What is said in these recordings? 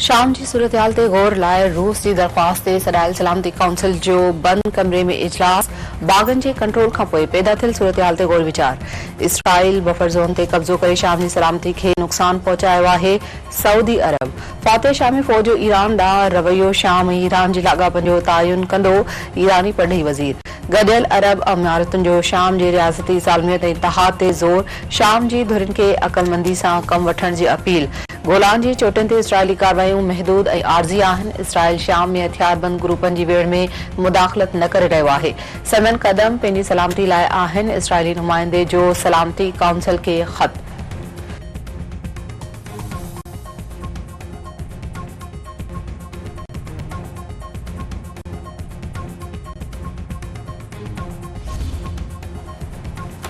शाम जी सूरत हाल ते गौर लाइ रूस जी दरख्वास्त ते सॾायल सलामती काउंसिल जो बंद कमरे में इजलास बागन जे कंट्रोल खां पोइ पैदा थियल सूरत हाल ते गौर वीचार। इसराइल बफर ज़ोन ते कब्ज़ो करे शाम जी सलामती खे नुक़सान पहुचायो आहे। सऊदी अरब फातह शामी फ़ौज जो ईरान ॾांहुं रवैयो शाम ऐं ईरान जे लाॻापनि जो तयन कंदो। ईरानी पढ़ी वज़ीर गॾियल अरब अमारातुनि जो शाम जे रियासती ज़ालमियत ऐं इत्तेहाद ते ज़ोर। शाम जी धुरिन खे अक़लमंदी सां कम वठण जी अपील। गोलान जी चोटियुनि ते इसराइली कार्रवाइयूं महदूद ऐं आर्ज़ी आहिनि। इसराइल शाम में हथियारबंद ग्रुपनि जी वेड़ में मुदाख़लत न करे रहियो आहे। संदन क़दम पंहिंजी सलामती लाइ आहिनि। इसराइली नुमाइंदे जो सलामती काउंसिल खे ख़त।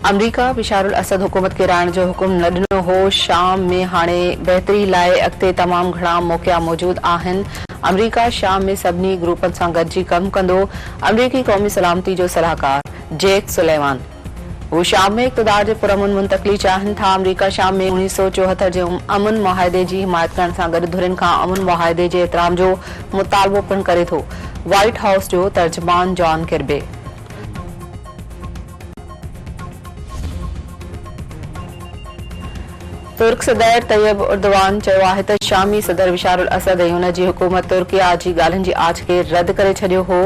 अमरीका बिशारुल असद हुकूमत खे राइण जो हुकुम न ॾिनो हो। शाम में हाणे बहितरी लाइ अॻिते तमामु घणा मौक़िया मौजूद आहिनि। अमरीका शाम में सभिनी ग्रुपनि सां गॾिजी कमु कंदो। अमरीकी क़ौमी सलामती जो सलाहकार जेक सुलेमान हू शाम में इक़्तिदार जे पुरअमन मुंतक़िली चाहिनि था। अमरीका शाम में 1974 जे अमन मुआहिदे जी हिमायत करण सां गॾु धुरिन खां अमन मुआहिदे जे एतिराम जो मुतालबो पिणु करे थो। व्हाइट हाउस जो तर्जुमान जॉन किर्बी तुर्क सदर तैयब उर्दवान चयो आहे त शामी सदर बिशारुल असद ऐं हुन जी हुकूमत तुर्किया जी ॻाल्हियुनि जी आछ खे रद्द करे छॾियो हो।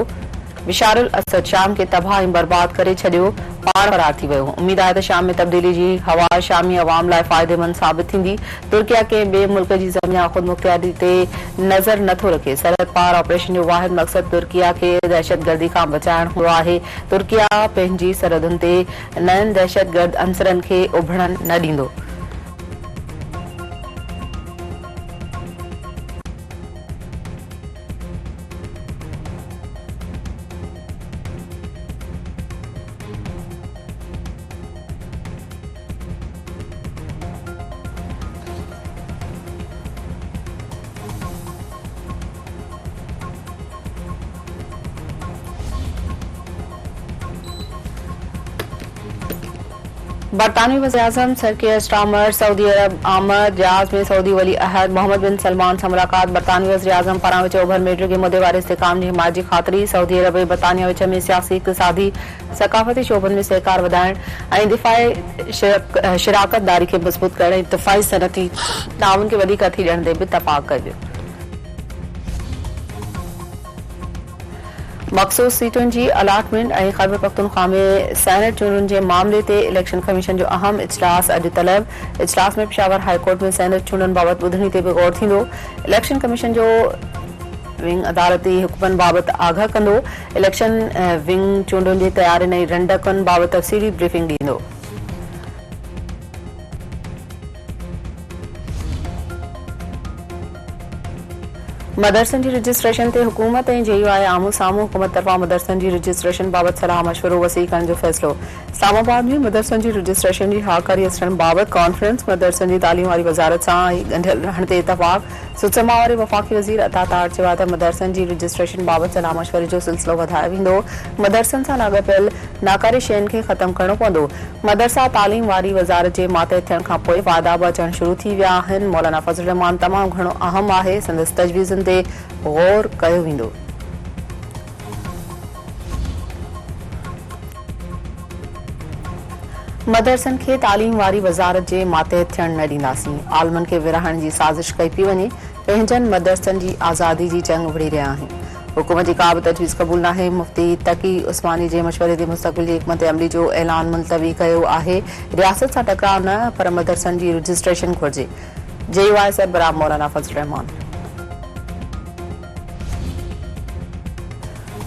बिशारुल असद शाम खे तबाह ऐं बर्बाद करे छॾियो। पाण फरार थी वियो। उमीद आहे त शाम में तब्दीली जी हवा शामी अवाम लाइ फ़ाइदेमंद साबित थींदी। तुर्किया के ॿिए मुल्क जी ज़मीन या ख़ुदमुख्तियारी ते नज़र नथो रखे। सरहद पार ऑपरेशन जो वाहिद मक़सद तुर्किया खे दहशतगर्दी खां बचाइण हूंदो आहे। तुर्किया पंहिंजी सरहदुनि ते नयनि दहशतगर्द अंसरनि खे उभरणु न ॾींदो। बरतानवी वज़ीर-ए-आज़म सर कियर स्टारमर सऊदी अरब आमद। जहाज़ में सऊदी वली अहद मोहम्मद बिन सलमान सां मुलाक़ात। बरतानवी वज़ीर-ए-आज़म पारां विच ओभर में डिघे मुदे वारे इस्तेहकाम जी हिमायत जी ख़ातिरी। सऊदी अरब ऐं बरतानिया विच में सियासी, इक़्तिसादी, सक़ाफ़ती शोबनि में सहकार वधाइण ऐं दिफ़ाई शिराकतदारी खे मज़बूत करण ऐं इत्तिफ़ाक़ी सनअती ताउन खे वधीक अथी ॾियण ते बि इत्तफ़ाक़ कयो। मख़सूस सीटुनि जी अलाटमेंट ऐं ख़ैबर पख्तूनख्वा में सेनेट चूंडुनि जे मामले ते इलेक्शन कमीशन जो अहम इजलास अॼु तलब। इजलास में पेशावर हाई कोर्ट में सेनेट चूंडुनि बाबति ॿुधणी ते बि गौर थींदो। इलेक्शन कमीशन जो विंग अदालती हुकुमनि बाबति आगाह कंदो। इलेक्शन विंग चूंडुनि जी तयारियुनि ऐं रंडकनि बाबति तफ़सीली ब्रीफिंग ॾींदो। मदरसनि जी रजिस्ट्रेशन ते हुकूमत ऐं JUI आम्हूं साम्हूं। हुकूमत तरफ़ां मदरसनि जी रजिस्ट्रेशन बाबति सलाह मशवरो वसी करण जो फ़ैसिलो। इस्लामाबाद में मदरसनि जी रजिस्ट्रेशन जी हाकारी असरनि बाबति कॉन्फ्रेंस। मदरसनि जी तालीम वारी वज़ारत सां ॻंढियल रहण ते इत्तफ़ाक़। सुचमा वारे वफ़ाक़ी वज़ीर अता तार चयो आहे त मदरसनि जी रजिस्ट्रेशन बाबति सलाह मशवरे जो सिलसिलो वधायो वेंदो। मदरसनि सां लाॻापियल नाकारी शयुनि खे ख़तमु करणो पवंदो। मदरसा तालीम वारी वज़ारत जे मातहत थियण खां पोइ वादा बि अचणु शुरू थी विया आहिनि। मौलाना फज़लुर रहमान तमामु घणो अहम आहे। संदसि तजवीज़ुनि ते गौर कयो वेंदो। मदरसनि खे तालीम वारी वज़ारत जे मातहत थियण न ॾींदासीं। आलमनि खे विरहाइण जी साज़िश कई पई वञे। पंहिंजनि मदरसनि जी आज़ादी जी जंग विढ़ी रहिया आहिनि। हुकूमत जी का बि तजवीज़ क़बूल नाहे। मुफ़्ती तकी उस्मानी जे मशवरे ते मुस्तक़बिल जी हिकमत अमली जो ऐलान मुलतवी कयो आहे। रियासत सां टकराव न, पर मदरसनि जी रजिस्ट्रेशन घुर्जे। JUI सरबराह मौलाना फज़लुर रहमान।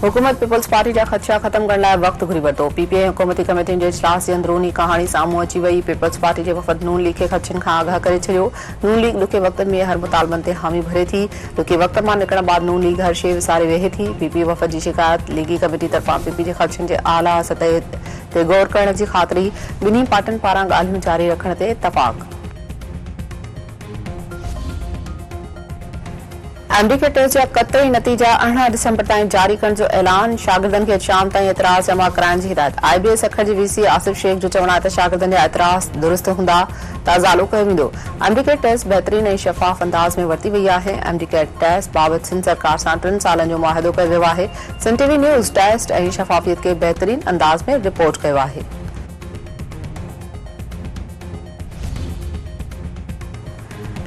हुकूमत पीपल्स पार्टी जा ख़दशा ख़त्म करण लाइ वक़्तु घुरी वरितो। PPI हुकूमती कमेटियुनि जे इजलास जी अंदरूनी कहाणी साम्हूं अची वई। पीपल्स पार्टी जे वफ़द नून लीग खे ख़दशनि खां आगाह करे छॾियो। नून लीग ॾुखे वक़्तनि में हर मुतालबनि ते हामी भरे थी। ॾुखे वक़्त मां निकिरण बाद नून लीग हर शइ विसारे वेहे थी। PP वफ़द जी शिकायत लीगी कमेटी तरफ़ां PP जे ख़दशनि जे आला सतह ते गौर करण जी ख़ातिरी। ॿिन्ही पार्टियुनि पारां ॻाल्हियूं जारी रखण ते इत्तफ़ाक़। एमडी के टेस्ट जा कतई नतीजा 18 दिसंबर ताईं जारी करण जो ऐलान। शागिर्दनि खे शाम ताईं एतिराज़ जमा कराइण जी हिदायत। IBS अखर जी VC आसिफ शेख जो चवणु आहे त शागिर्दनि जा एतिराज़ दुरुस्त हूंदा त अज़ालो कयो वेंदो। एमडी के टेस्ट बहितरीन ऐं शफ़ाफ़ अंदाज़ में वरिती वई आहे। एमडी के टेस्ट बाबति सिंध सरकार सां 3 सालनि जो मुआहिदो कयो वियो आहे। सिंध TV न्यूज़ टेस्ट ऐं शफ़ाफ़ियत खे बहितरीन अंदाज़ में रिपोर्ट कयो आहे।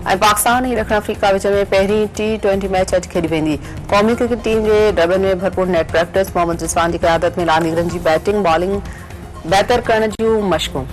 पाकिस्तान ऐं ॾखण अफ्रीका विच में पहिरीं T20 मैच अॼु खेॾी वेंदी। क़ौमी क्रिकेट टीम जे डबनि में भरपूर नेट प्रैक्टिस। मोहम्मद रिज़वान जी क़यादत में रांदीगरनि जी बैटिंग बॉलिंग बहितर करण जूं मश्कूं।